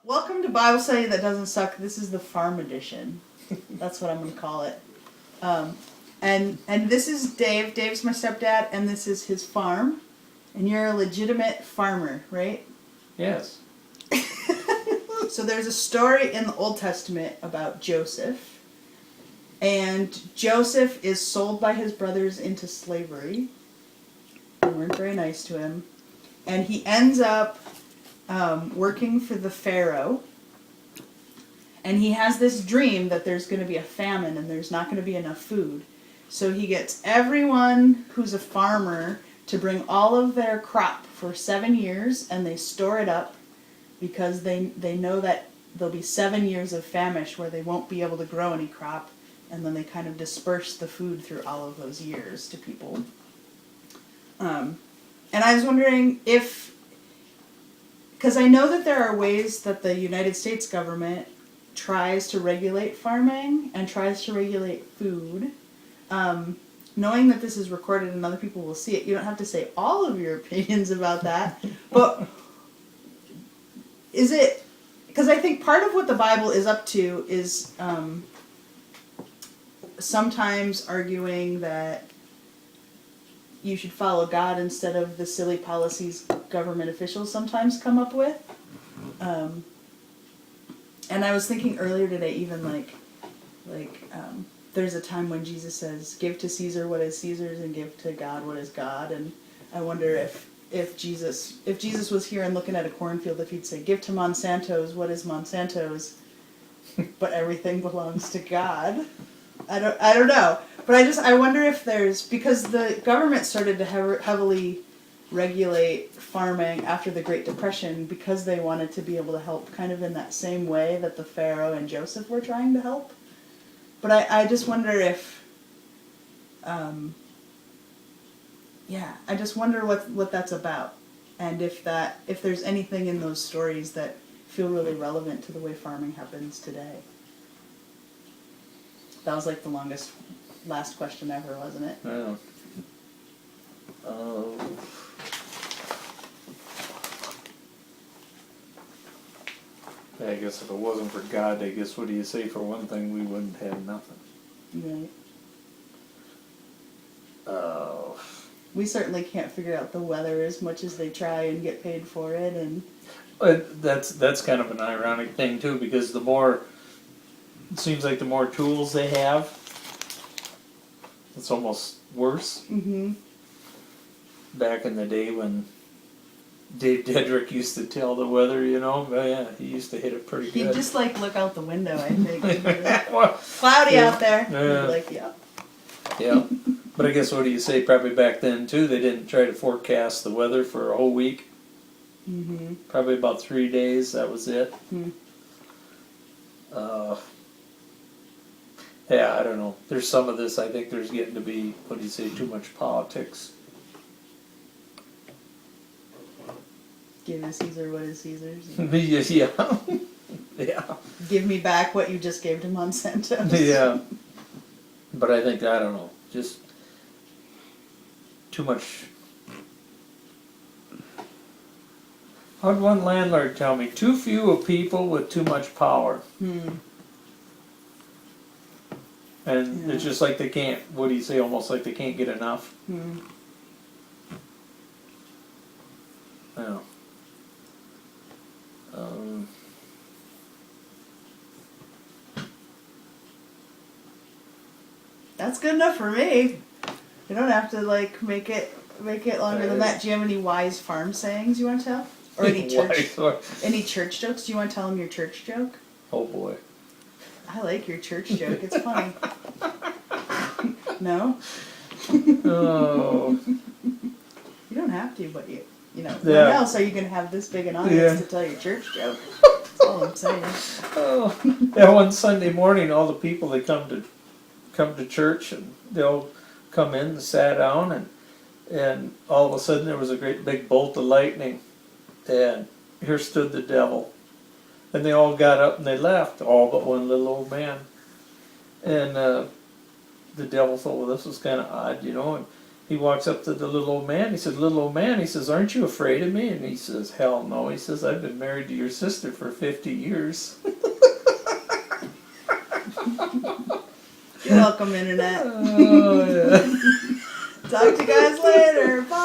Welcome to Bible Study That Doesn't Suck. This is the farm edition. That's what I'm going to call it. And this is Dave. Dave's my stepdad, and this is his farm. And you're a legitimate farmer, right? Yes. So there's a story in the Old Testament about Joseph. And Joseph is sold by his brothers into slavery. They weren't very nice to him. And he ends up working for the Pharaoh. And he has this dream that there's going to be a famine and there's not going to be enough food. So he gets everyone who's a farmer to bring all of their crop for 7 years, and they store it up because they know that there'll be 7 years of famine where they won't be able to grow any crop, and then they kind of disperse the food through all of those years to people. And I was wondering if, because I know that there are ways that the United States government tries to regulate farming and tries to regulate food. Knowing that this is recorded and other people will see it, you don't have to say all of your opinions about that. But is it, because I think part of what the Bible is up to is sometimes arguing that you should follow God instead of the silly policies government officials sometimes come up with. And I was thinking earlier today, even like there's a time when Jesus says, "Give to Caesar what is Caesar's, and give to God what is God." And I wonder if Jesus was here and looking at a cornfield, if he'd say, "Give to Monsanto's what is Monsanto's, but everything belongs to God." I don't know, but I wonder if there's, because the government started to heavily regulate farming after the Great Depression because they wanted to be able to help kind of in that same way that the Pharaoh and Joseph were trying to help. But I just wonder if, I just wonder what that's about, and if there's anything in those stories that feel really relevant to the way farming happens today. That was like the last question ever, wasn't it? Yeah. I guess if it wasn't for God, I guess what do you say? For one thing, we wouldn't have nothing. Right. We certainly can't figure out the weather as much as they try and get paid for it, and That's kind of an ironic thing too, because the more it seems like the more tools they have, it's almost worse. Mm-hmm. Back in the day when Dave Dedrick used to tell the weather, but yeah, he used to hit it pretty good. He'd just look out the window, I think. Well, Cloudy out there. Yeah. He'd be like, yeah. Yeah. But I guess what do you say? Probably back then too, they didn't try to forecast the weather for a whole week. Mm-hmm. Probably about 3 days. That was it. Hmm. Yeah, I don't know. There's some of this. I think there's getting to be, what do you say, too much politics. Give to Caesar what is Caesar's. Yeah. Yeah. Give me back what you just gave to Monsanto. Yeah. But I think, I don't know, just too much. How'd one landlord tell me? Too few of people with too much power. Hmm. And Yeah. it's just like they can't, what do you say, almost like they can't get enough. Hmm. Yeah. That's good enough for me. You don't have to make it longer than that. Do you have any wise farm sayings you want to tell? Or any church jokes? Do you want to tell them your church joke? Oh boy. I like your church joke. It's funny. No? Oh. You don't have to, but you know. Yeah. When else are you going to have this big an audience Yeah. to tell your church joke? That's all I'm saying. Oh. Yeah, one Sunday morning, all the people that come to church, and they'll come in and sat down, and all of a sudden there was a great big bolt of lightning, and here stood the devil. And they all got up and they left, all but one little old man. And the devil thought, well, this was kind of odd, and he walks up to the little old man. He says, "Little old man," he says, "aren't you afraid of me?" And he says, "Hell no." He says, "I've been married to your sister for 50 years." You're welcome, Internet. Oh, yeah. Talk to you guys later. Bye.